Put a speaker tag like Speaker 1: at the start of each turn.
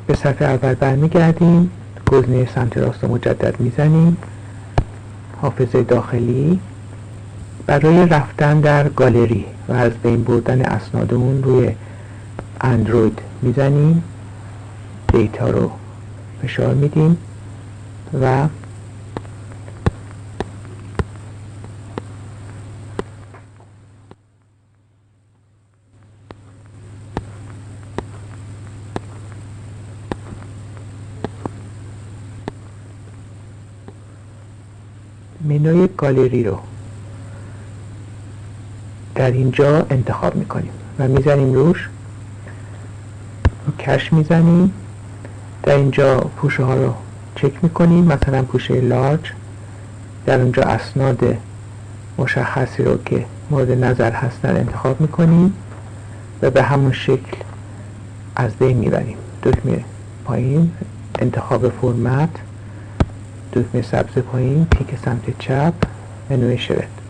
Speaker 1: به صفحه اول برمیگردیم، گزینه سمت راست مجدد میزنیم، حافظه داخلی. برای رفتن در گالری و از بین بردن اسنادمون روی اندروید میزنیم، دیتا رو فشار میدیم و منوی گالری رو در اینجا انتخاب میکنیم و میزنیم روش، کش میزنیم. در اینجا پوشه ها رو چک میکنیم، مثلا پوشه لارج، در اونجا اسناد مشخصی رو که مورد نظر هستن انتخاب میکنیم و به همون شکل از بین میبریم. دکمه پایین انتخاب فرمت، دکمه سبز پایین تیک سمت چپ، منوی شرط.